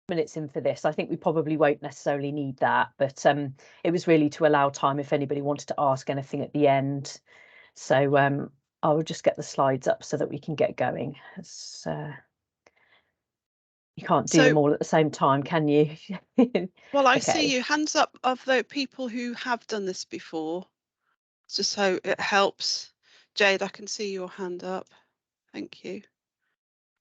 minutes in for this. I think we probably won't necessarily need that, but it was really to allow time if anybody wanted to ask anything at the end. So I will just get the slides up so that we can get going. You can't do them all at the same time, can you? Well, I see you. Hands up of the people who have done this before, just so it helps. Jade, I can see your hand up. Thank you.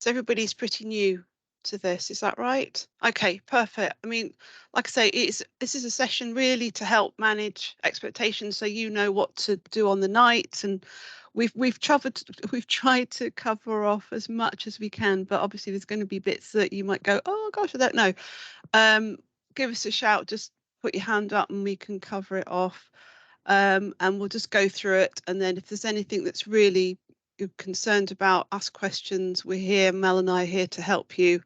So everybody's pretty new to this, is that right? Okay, perfect. I mean, like I say, this is a session really to help manage expectations, so you know what to do on the night, and we've tried to cover off as much as we can, but obviously there's going to be bits that you might go, oh gosh, I don't know. Give us a shout, just put your hand up and we can cover it off, and we'll just go through it, and then if there's anything that's really you're concerned about, ask questions. We're here, Mel and I are here to help you,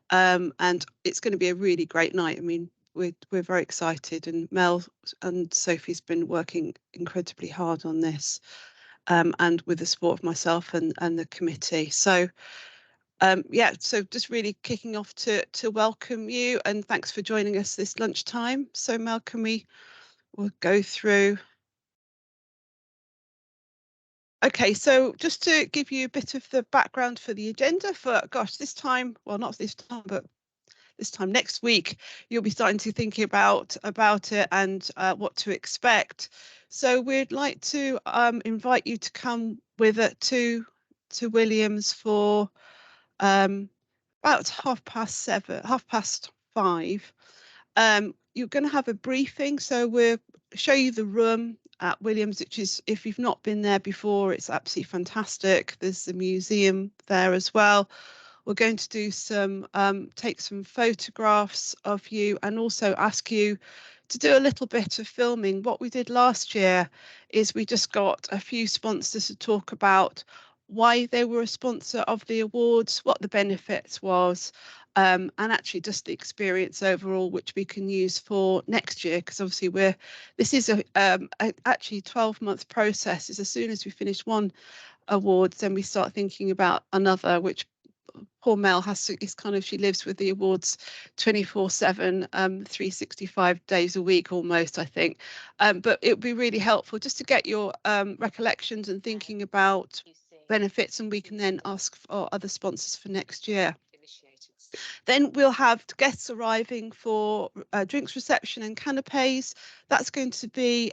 and it's going to be a really great night. I mean, we're very excited, and Mel and Sophie's been working incredibly hard on this, and with the support of myself and the committee. So yeah, so just really kicking off to welcome you, and thanks for joining us this lunchtime. So Mel, can we'll go through. Okay, so just to give you a bit of the background for the agenda for, gosh, this time, well, not this time, but this time next week, you'll be starting to think about it and what to expect. So we'd like to invite you to come with it to Williams for about 5:30. You're going to have a briefing, so we'll show you the room at Williams, which is, if you've not been there before, it's absolutely fantastic. There's the museum there as well. We're going to do some take some photographs of you and also ask you to do a little bit of filming. What we did last year is we just got a few sponsors to talk about why they were a sponsor of the awards, what the benefits was, and actually just the experience overall, which we can use for next year, because obviously this is a actually 12-month process. Is as soon as we finish one awards, then we start thinking about another, which poor Mel has to, is kind of, she lives with the awards 24/7, 365 days a week almost, I think. But it would be really helpful just to get your recollections and thinking about benefits, and we can then ask for other sponsors for next year. Then we'll have guests arriving for drinks reception and canapes. That's going to be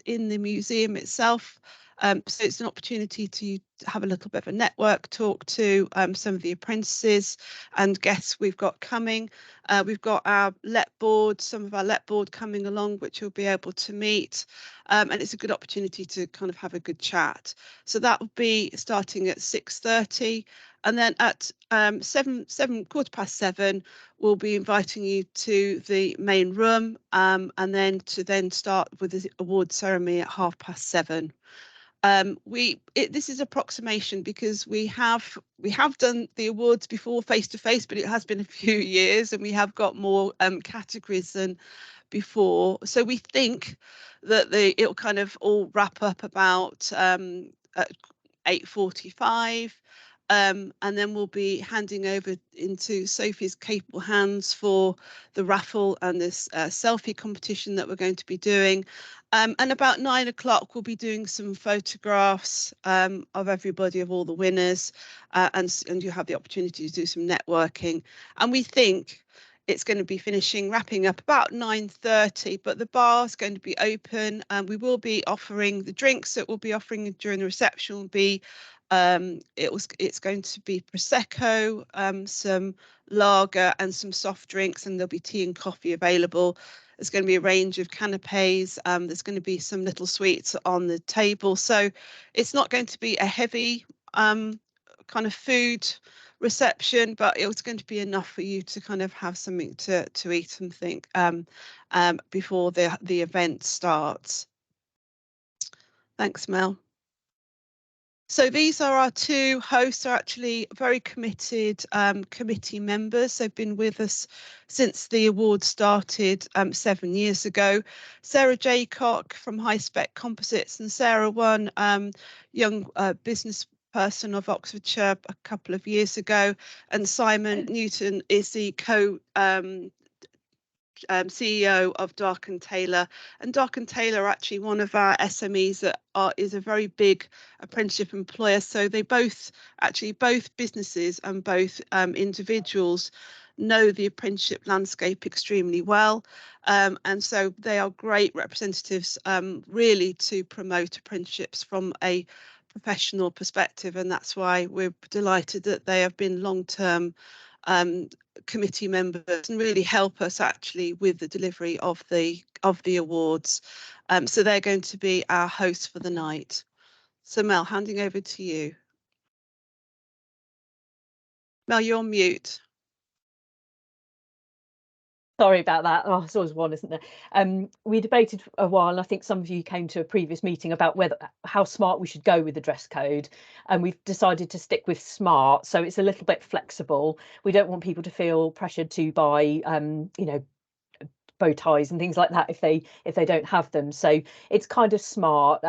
in the museum itself. So it's an opportunity to have a little bit of a network talk to some of the apprentices and guests we've got coming. We've got our let board, some of our let board coming along, which you'll be able to meet. And it's a good opportunity to kind of have a good chat. So that will be starting at 6:30. And then at 7:15, we'll be inviting you to the main room, and then to start with the award ceremony at 7:30. This is approximation because we have done the awards before face to face, but it has been a few years, and we have got more categories than before. So we think that it'll kind of all wrap up about at 8:45. And then we'll be handing over into Sophie's capable hands for the raffle and this selfie competition that we're going to be doing. And about 9 o'clock, we'll be doing some photographs of everybody, of all the winners, and you'll have the opportunity to do some networking. And we think it's going to be wrapping up about 9:30, but the bar is going to be open, and we will be offering the drinks that we'll be offering during the reception will be it's going to be prosecco, some lager and some soft drinks, and there'll be tea and coffee available. There's going to be a range of canapes. There's going to be some little sweets on the table, so it's not going to be a heavy kind of food reception, but it was going to be enough for you to kind of have something to eat and think before the event starts. Thanks, Mel. So these are our two hosts, are actually very committed committee members. They've been with us since the award started 7 years ago. Sarah Jaycock from High Spec Composites, and Sarah won Young Business person of Oxfordshire a couple of years ago, and Simon Newton is the CEO of Dark and Taylor, and Dark and Taylor are actually one of our SMEs that is a very big apprenticeship employer. So they both businesses and both individuals know the apprenticeship landscape extremely well, and so they are great representatives really to promote apprenticeships from a professional perspective, and that's why we're delighted that they have been long-term committee members and really help us actually with the delivery of the awards. So they're going to be our hosts for the night. So Mel, handing over to you. Mel, you're on mute. Sorry about that. Oh, there's always one, isn't there? We debated for a while, and I think some of you came to a previous meeting about how smart we should go with the dress code, and we've decided to stick with smart. So it's a little bit flexible. We don't want people to feel pressured to buy, you know, bow ties and things like that if they don't have them. So it's kind of smart.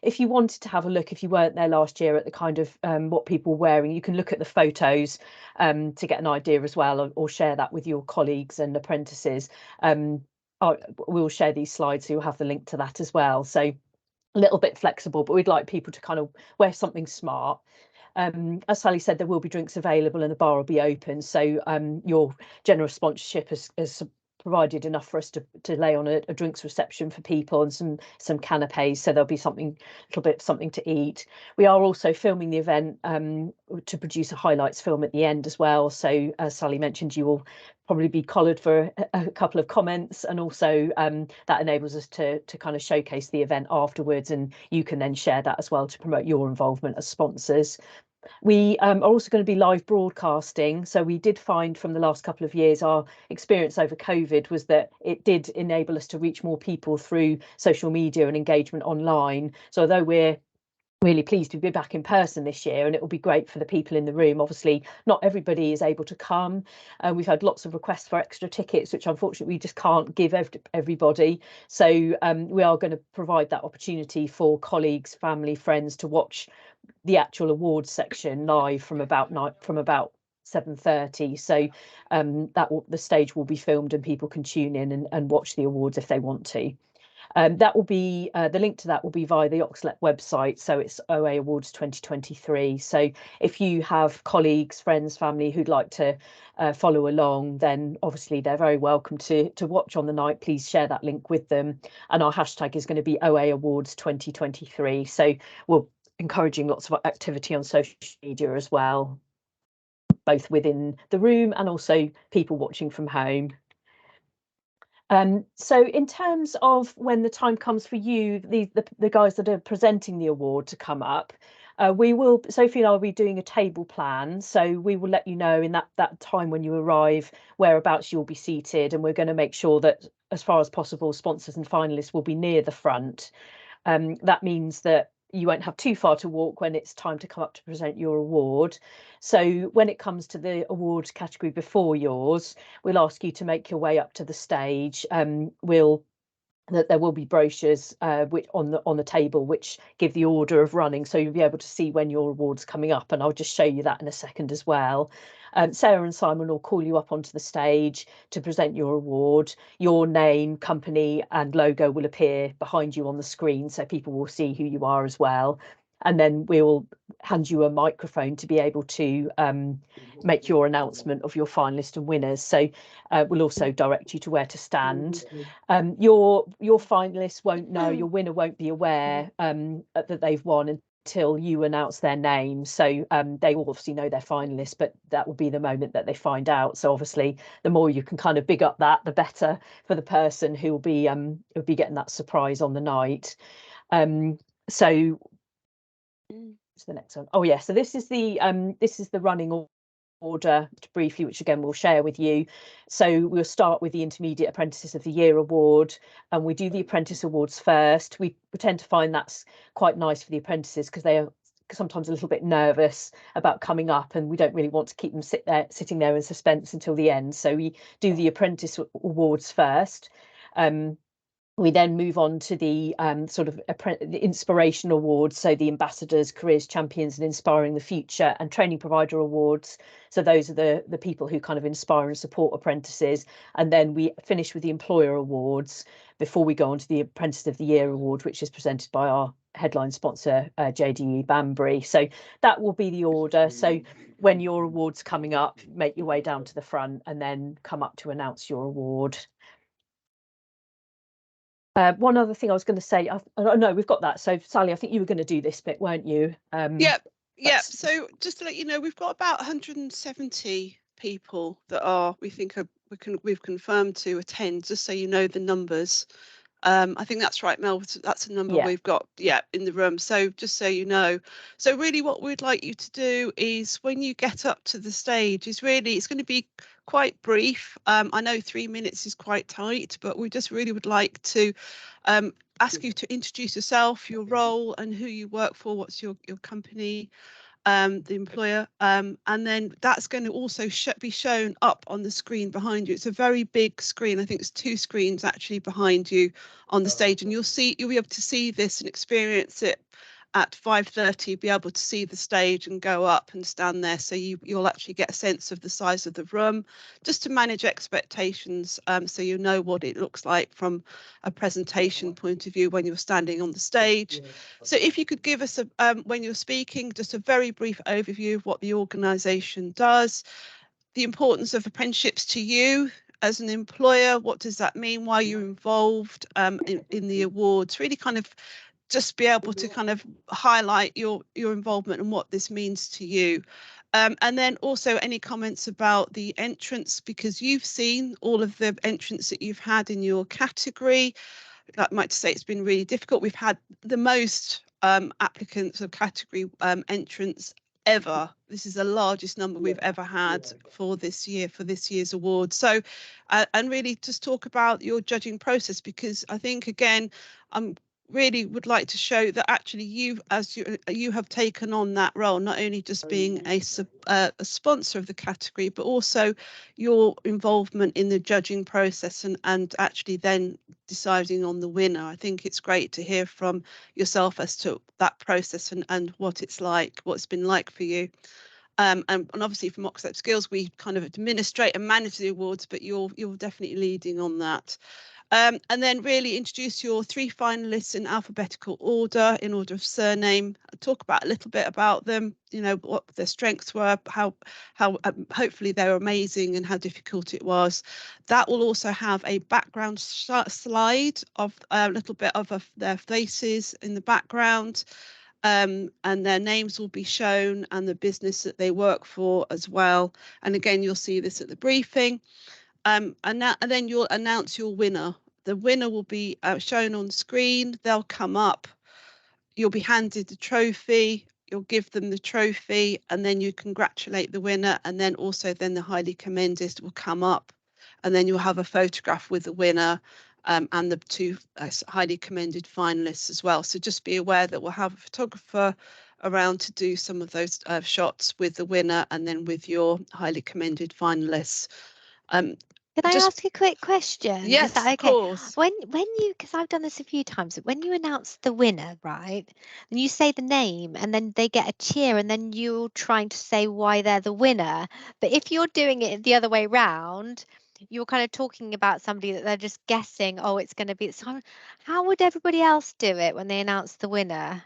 If you wanted to have a look, if you weren't there last year, at the kind of what people were wearing, you can look at the photos to get an idea as well, or share that with your colleagues and apprentices. We'll share these slides, so you'll have the link to that as well. So a little bit flexible, but we'd like people to kind of wear something smart. As Sally said, there will be drinks available and the bar will be open. So your generous sponsorship has provided enough for us to lay on a drinks reception for people and some canapes, so there'll be something, a little bit something to eat. We are also filming the event to produce a highlights film at the end as well. So as Sally mentioned, you will probably be collared for a couple of comments, and also that enables us to kind of showcase the event afterwards, and you can then share that as well to promote your involvement as sponsors. We are also going to be live broadcasting. So we did find from the last couple of years, our experience over COVID was that it did enable us to reach more people through social media and engagement online. So although we're really pleased to be back in person this year, and it will be great for the people in the room, obviously not everybody is able to come. We've had lots of requests for extra tickets, which unfortunately we just can't give everybody. So we are going to provide that opportunity for colleagues, family, friends to watch the actual awards section live from about 7:30. So the stage will be filmed and people can tune in and watch the awards if they want to. That will be the link to that will be via the Oxlet website. So it's OA Awards 2023. So if you have colleagues, friends, family who'd like to follow along, then obviously they're very welcome to watch on the night. Please share that link with them. And our hashtag is going to be OA Awards 2023. So we're encouraging lots of activity on social media as well, both within the room and also people watching from home. So in terms of when the time comes for you, the guys that are presenting the award to come up, Sophie and I will be doing a table plan. So we will let you know in that time when you arrive, whereabouts you'll be seated, and we're going to make sure that as far as possible, sponsors and finalists will be near the front. That means that you won't have too far to walk when it's time to come up to present your award. So when it comes to the award category before yours, we'll ask you to make your way up to the stage. There will be brochures which on the table which give the order of running, so you'll be able to see when your award's coming up, and I'll just show you that in a second as well. Sarah and Simon will call you up onto the stage to present your award. Your name, company and logo will appear behind you on the screen, so people will see who you are as well. And then we will hand you a microphone to be able to make your announcement of your finalists and winners. So we'll also direct you to where to stand. Your finalists won't know, your winner won't be aware that they've won until you announce their name. So they will obviously know their finalists, but that will be the moment that they find out. So obviously, the more you can kind of big up that, the better for the person who will be getting that surprise on the night. So what's the next one? Oh yeah, so this is the running order briefly, which again we'll share with you. So we'll start with the Intermediate Apprentices of the Year award, and we do the Apprentice Awards first. We tend to find that's quite nice for the apprentices because they are sometimes a little bit nervous about coming up, and we don't really want to keep them sitting there in suspense until the end. So we do the Apprentice Awards first. We then move on to the sort of the inspiration awards, so the ambassadors, careers champions, and inspiring the future, and training provider awards. So those are the people who kind of inspire and support apprentices. And then we finish with the employer awards before we go on to the Apprentice of the Year award, which is presented by our headline sponsor, JDE Banbury. So that will be the order. So when your award's coming up, make your way down to the front and then come up to announce your award. One other thing I was going to say, no, we've got that. So Sally, I think you were going to do this bit, weren't you? Yep. So just to let you know, we've got about 170 people that we've confirmed to attend, just so you know the numbers. I think that's right, Mel. That's a number we've got, in the room. So just so you know. So really what we'd like you to do is when you get up to the stage it's going to be quite brief. I know 3 minutes is quite tight, but we just really would like to ask you to introduce yourself, your role and who you work for, what's your company, the employer, and then that's going to also be shown up on the screen behind you. It's a very big screen. I think it's 2 screens actually behind you on the stage, and you'll be able to see this and experience it at 5:30, be able to see the stage and go up and stand there, so you'll actually get a sense of the size of the room, just to manage expectations, so you know what it looks like from a presentation point of view when you're standing on the stage. So if you could give us when you're speaking, just a very brief overview of what the organisation does, the importance of apprenticeships to you as an employer, what does that mean, why you're involved in the awards, really kind of just be able to kind of highlight your involvement and what this means to you. And then also any comments about the entrance, because you've seen all of the entrants that you've had in your category. I might say it's been really difficult. We've had the most applicants of category entrants ever. This is the largest number we've ever had for this year's award. So and really just talk about your judging process, because I think again really would like to show that actually you have taken on that role, not only just being a sponsor of the category, but also your involvement in the judging process and actually then deciding on the winner. I think it's great to hear from yourself as to that process and what it's like, what's been like for you. And obviously from Oxford Skills we kind of administrate and manage the awards, but you're definitely leading on that. And then really introduce your 3 finalists in alphabetical order, in order of surname. Talk about a little bit about them, you know, what their strengths were, how hopefully they're amazing and how difficult it was. That will also have a background slide of a little bit of their faces in the background. And their names will be shown and the business that they work for as well. And again, you'll see this at the briefing. And then you'll announce your winner. The winner will be shown on screen. They'll come up. You'll be handed the trophy. You'll give them the trophy, and then you congratulate the winner. And then also then the highly commended will come up, and then you'll have a photograph with the winner and the 2 highly commended finalists as well. So just be aware that we'll have a photographer around to do some of those shots with the winner and then with your highly commended finalists. Can I ask a quick question? Yes, is that okay? Of course. When you, because I've done this a few times, when you announce the winner, right, and you say the name and then they get a cheer and then you're trying to say why they're the winner. But if you're doing it the other way round, you're kind of talking about somebody that they're just guessing, oh, it's going to be. So how would everybody else do it when they announce the winner?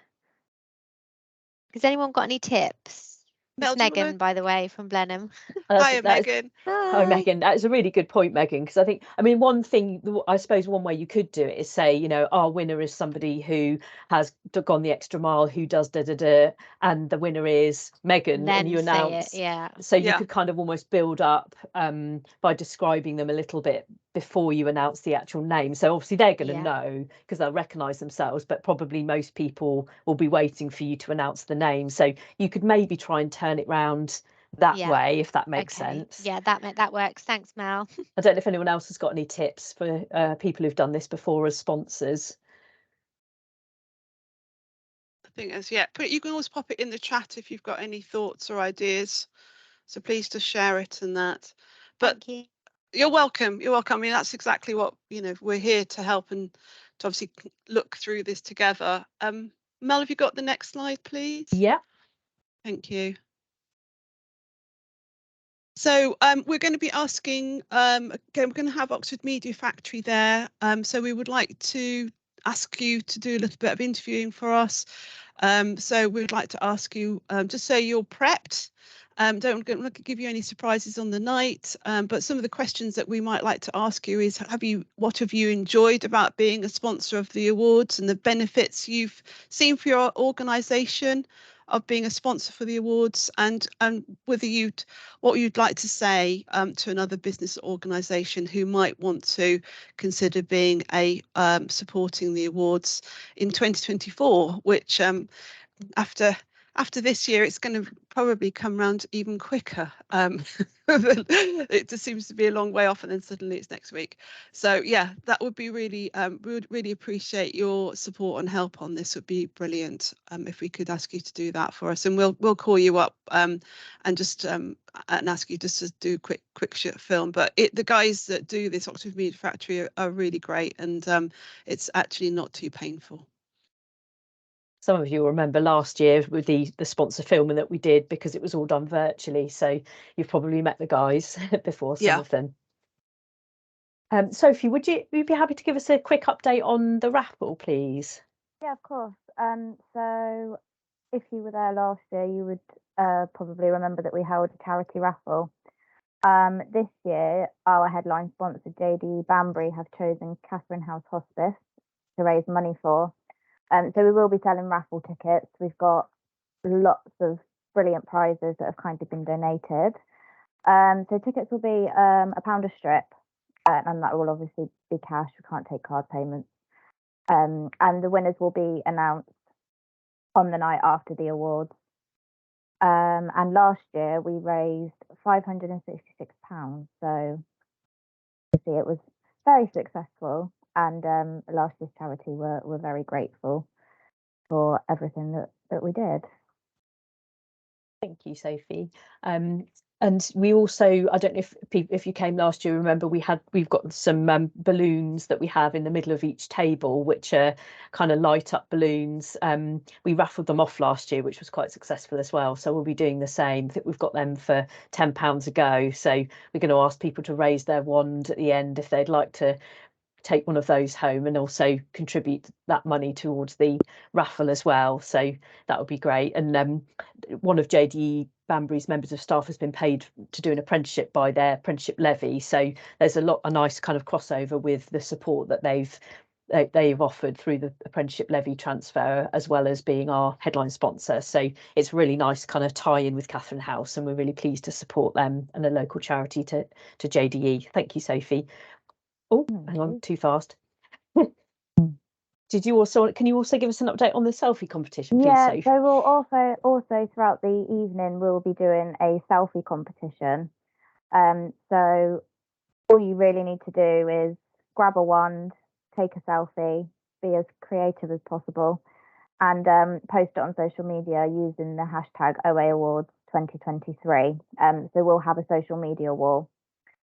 Has anyone got any tips? It's Megan, by the way, from Blenheim. Hi, Megan. Hi, Megan. That is a really good point, Megan, because I mean, one thing, I suppose one way you could do it is say, you know, our winner is somebody who has gone the extra mile, who does da-da-da, and the winner is Megan, and you announce. So you could kind of almost build up by describing them a little bit before you announce the actual name. So obviously they're going to know because they'll recognise themselves, but probably most people will be waiting for you to announce the name. So you could maybe try and turn it round that way, if that makes sense. Yeah, that works. Thanks, Mel. I don't know if anyone else has got any tips for people who've done this before as sponsors. I think you can always pop it in the chat if you've got any thoughts or ideas. So please just share it and that. But Thank you. You're welcome. You're welcome. I mean, that's exactly what, you know, we're here to help and to obviously look through this together. Mel, have you got the next slide, please? Yeah. Thank you. So we're going to be asking, again, we're going to have Oxford Media Factory there. So we would like to ask you to do a little bit of interviewing for us. So we'd like to ask you, just so you're prepped, don't want to give you any surprises on the night, but some of the questions that we might like to ask you is, what have you enjoyed about being a sponsor of the awards and the benefits you've seen for your organisation of being a sponsor for the awards, and whether what you'd like to say to another business organisation who might want to consider being a supporting the awards in 2024, which after this year, it's going to probably come round even quicker. It just seems to be a long way off, and then suddenly it's next week. So yeah, that would be really, we would really appreciate your support and help on this. Would be brilliant if we could ask you to do that for us, and we'll call you up and just and ask you just to do a quick short film. But the guys that do this Oxford Media Factory are really great, and it's actually not too painful. Some of you will remember last year with the sponsor filming that we did, because it was all done virtually. So you've probably met the guys before, some of them. Sophie, would you be happy to give us a quick update on the raffle, please? Yeah, of course. So if you were there last year, you would probably remember that we held a charity raffle. This year, our headline sponsor, JD Banbury, have chosen Catherine House Hospice to raise money for. So we will be selling raffle tickets. We've got lots of brilliant prizes that have kind of been donated. So tickets will be £1 a strip, and that will obviously be cash. We can't take card payments. And the winners will be announced on the night after the awards. And last year we raised £566. So you see, it was very successful. And last year's charity were very grateful for everything that we did. Thank you, Sophie. And we also, I don't know if you came last year, remember we've got some balloons that we have in the middle of each table, which are kind of light up balloons. We raffled them off last year, which was quite successful as well. So we'll be doing the same. I think we've got them for £10 a go. So we're going to ask people to raise their wand at the end if they'd like to take one of those home, and also contribute that money towards the raffle as well. So that would be great. And one of JD Banbury's members of staff has been paid to do an apprenticeship by their apprenticeship levy. So there's a nice kind of crossover with the support that they've offered through the apprenticeship levy transfer, as well as being our headline sponsor. So it's really nice kind of tie in with Catherine House, and we're really pleased to support them and a local charity to JDE. Thank you, Sophie. Oh, hang on, too fast. Can you also give us an update on the selfie competition, please, Yeah, Sophie? so we'll also throughout the evening we'll be doing a selfie competition. So all you really need to do is grab a wand, take a selfie, be as creative as possible, and post it on social media using the hashtag OA Awards 2023. So we'll have a social media wall,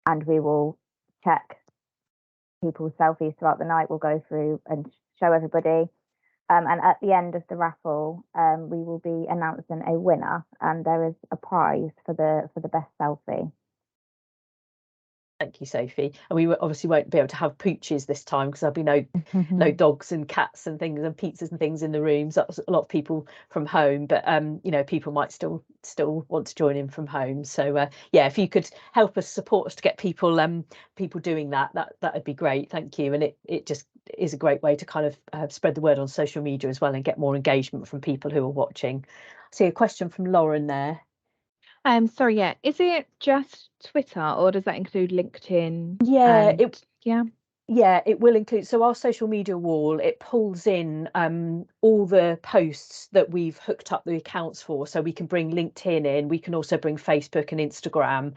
and we will check people's selfies throughout the night. We'll go through and show everybody. And at the end of the raffle, we will be announcing a winner, and there is a prize for the best selfie. Thank you, Sophie. And we obviously won't be able to have pooches this time, because there'll be no dogs and cats and things and pizzas and things in the rooms. That's a lot of people from home, but people might still want to join in from home. So yeah, if you could help us, support us to get people doing that would be great. Thank you. And it just is a great way to kind of spread the word on social media as well, and get more engagement from people who are watching. I see a question from Lauren there. Sorry, yeah. Is it just Twitter, or does that include LinkedIn? Yeah, Yeah, it will include. So our social media wall, it pulls in all the posts that we've hooked up the accounts for. So we can bring LinkedIn in. We can also bring Facebook and Instagram,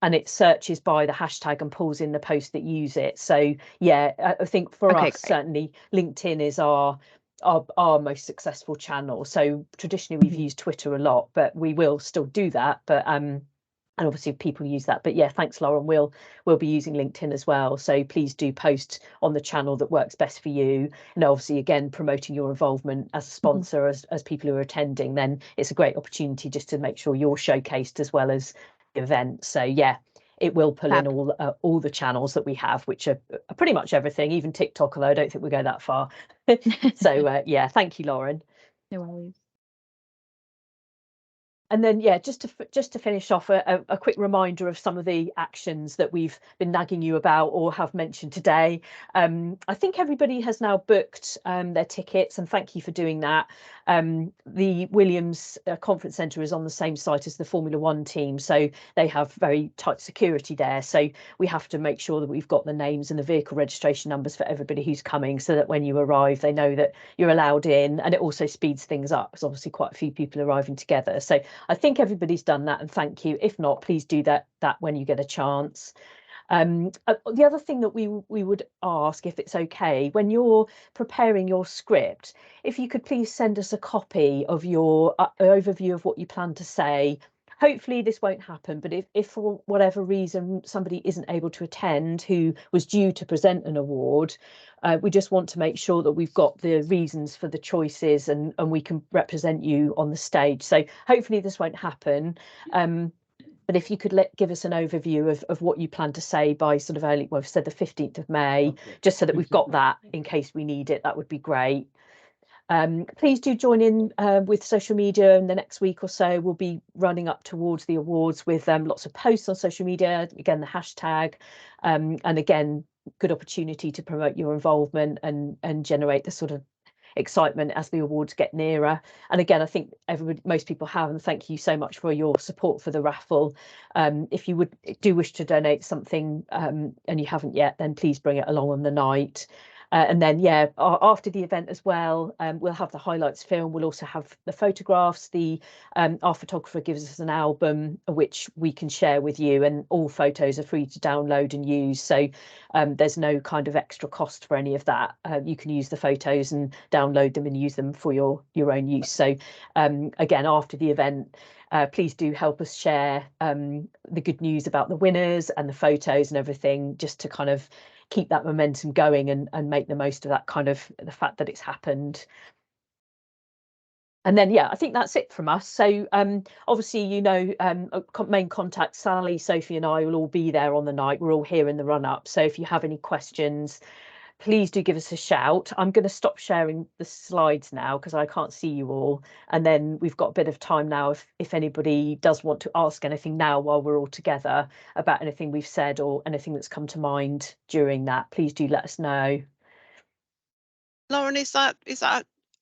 and it searches by the hashtag and pulls in the posts that use it. So yeah, I think for us, great. certainly LinkedIn is our most successful channel. So traditionally we've used Twitter a lot, but we will still do that. But And obviously people use that. But yeah, thanks, Lauren. We'll be using LinkedIn as well. So please do post on the channel that works best for you. And obviously, again, promoting your involvement as a sponsor, as people who are attending, then it's a great opportunity just to make sure you're showcased as well as the event. So yeah, it will pull in all the channels that we have, which are pretty much everything, even TikTok, although I don't think we go that far. So yeah, thank you, Lauren. No worries. And then, yeah, just to finish off, a quick reminder of some of the actions that we've been nagging you about or have mentioned today. I think everybody has now booked their tickets, and thank you for doing that. The Williams Conference Centre is on the same site as the Formula One team, so they have very tight security there. So we have to make sure that we've got the names and the vehicle registration numbers for everybody who's coming, so that when you arrive, they know that you're allowed in, and it also speeds things up because obviously quite a few people arriving together. So I think everybody's done that, and thank you. If not, please do that when you get a chance. The other thing that we would ask, if it's okay, when you're preparing your script, if you could please send us a copy of your overview of what you plan to say. Hopefully this won't happen, but if for whatever reason somebody isn't able to attend who was due to present an award, we just want to make sure that we've got the reasons for the choices and we can represent you on the stage. So hopefully this won't happen. But if you could give us an overview of what you plan to say by sort of early, well, we've said the 15th of May, just so that we've got that in case we need it, that would be great. Please do join in with social media in the next week or so. We'll be running up towards the awards with lots of posts on social media, again, the hashtag, and again, good opportunity to promote your involvement and generate the sort of excitement as the awards get nearer. And again, I think most people have, and thank you so much for your support for the raffle. If you do wish to donate something and you haven't yet, then please bring it along on the night. And then, yeah, after the event as well, we'll have the highlights film. We'll also have the photographs. Our photographer gives us an album which we can share with you, and all photos are free to download and use. So there's no kind of extra cost for any of that. You can use the photos and download them and use them for your own use. So again, after the event, please do help us share the good news about the winners and the photos and everything, just to kind of keep that momentum going and make the most of that kind of the fact that it's happened. And then, yeah, I think that's it from us. So obviously, main contact Sally, Sophie and I will all be there on the night. We're all here in the run up. So if you have any questions, please do give us a shout. I'm going to stop sharing the slides now because I can't see you all. And then we've got a bit of time now if anybody does want to ask anything now while we're all together about anything we've said or anything that's come to mind during that, please do let us know. Lauren, is that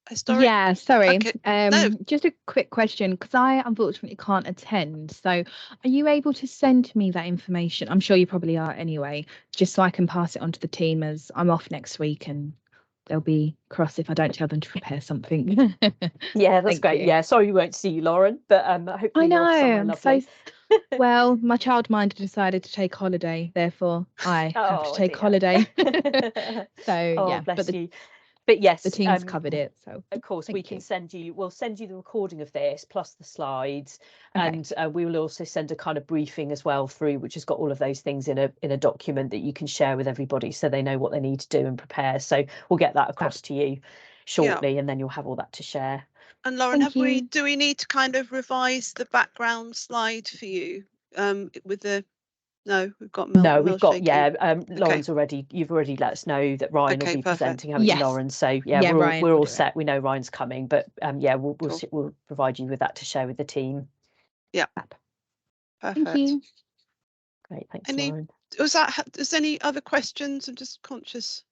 historic? Yeah, sorry. Okay. No. Just a quick question, because I unfortunately can't attend. So are you able to send me that information? I'm sure you probably are anyway, just so I can pass it on to the team, as I'm off next week and they'll be cross if I don't tell them to prepare something. Yeah, that's great. You. Yeah, sorry we won't see you, Lauren, but hopefully you're off somewhere lovely. Well, my childminder decided to take holiday, therefore I have to take holiday. So yeah, bless you. But yes, the team's covered it. So of course we'll send you the recording of this plus the slides, and we will also send a kind of briefing as well through, which has got all of those things in a document that you can share with everybody so they know what they need to do and prepare. So we'll get that across to you shortly, and then you'll have all that to share. And Lauren, do we need to kind of revise the background slide for you with the No, we've got Lauren's you've already let us know that Ryan will be presenting, haven't you, Lauren? So yeah, we're all set. We know Ryan's coming, but we'll provide you with that to share with the team. Yeah. Perfect. Thank you. Great, thanks, Lauren. Was any other questions? I'm just conscious.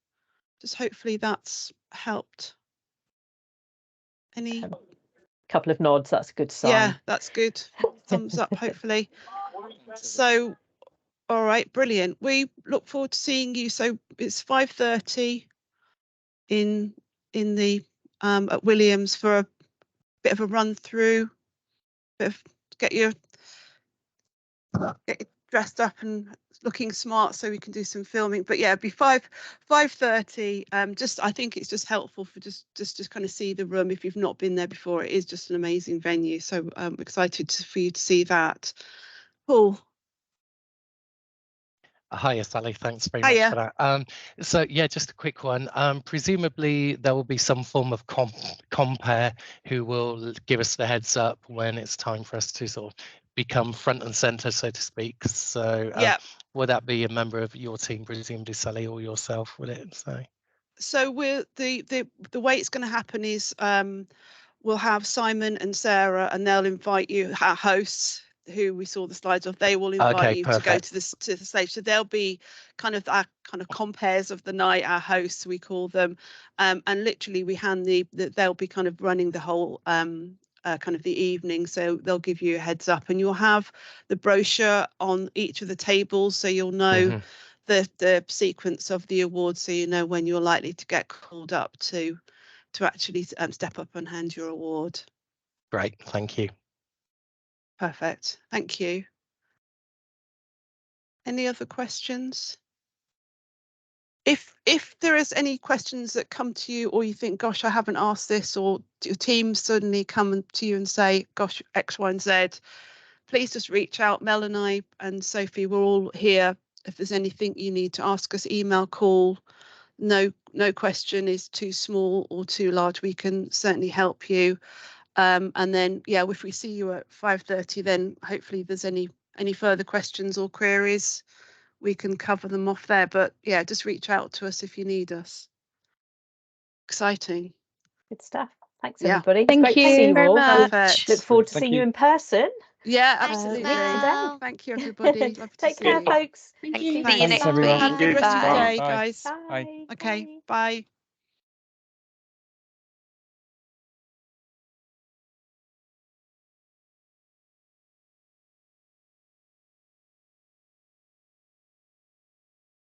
Just hopefully that's helped. Any couple of nods, that's a good sign. Yeah, that's good. Thumbs up, hopefully. So all right, brilliant. We look forward to seeing you. So it's 5:30 in the at Williams for a bit of a run through, get you dressed up and looking smart so we can do some filming. But yeah, it'd be 5:30. I think it's just helpful for just kind of see the room if you've not been there before. It is just an amazing venue. So I'm excited for you to see that. Paul. Hiya, Sally. Thanks very much Hiya. for that. So yeah, just a quick one. Presumably there will be some form of compare who will give us the heads up when it's time for us to sort of become front and center, so to speak. So Yeah. would that be a member of your team, presumably Sally, or yourself? Would it? So we're the way it's going to happen is we'll have Simon and Sarah, and they'll invite you, our hosts, who we saw the slides of. They will invite you to go to the stage. So they'll be kind of our kind of compares of the night, our hosts we call them, and literally we hand they'll be kind of running the whole kind of the evening. So they'll give you a heads up, and you'll have the brochure on each of the tables, so you'll know the sequence of the awards, so you know when you're likely to get called up to actually step up and hand your award. Great, thank you. Perfect, thank you. Any other questions? If there is any questions that come to you, or you think, gosh, I haven't asked this, or your team suddenly come to you and say, gosh, X, Y, and Z, please just reach out. Mel and I and Sophie, we're all here. If there's anything you need to ask us, email, call, no question is too small or too large. We can certainly help you. And then, yeah, if we see you at 5:30, then hopefully if there's any further questions or queries, we can cover them off there. But yeah, just reach out to us if you need us. Exciting. Good stuff. Thanks, Yeah. everybody. Thank Great to you see you very all. much. Perfect. Look forward to Thank seeing you you. in person. Yeah, Thanks, absolutely. Mel. Thank you, everybody. Love to Take see care, you. folks. Thanks. you. See you Thanks. next everyone. week. Have a good rest of your Bye. day, Bye. guys. Bye. Okay, Bye. bye.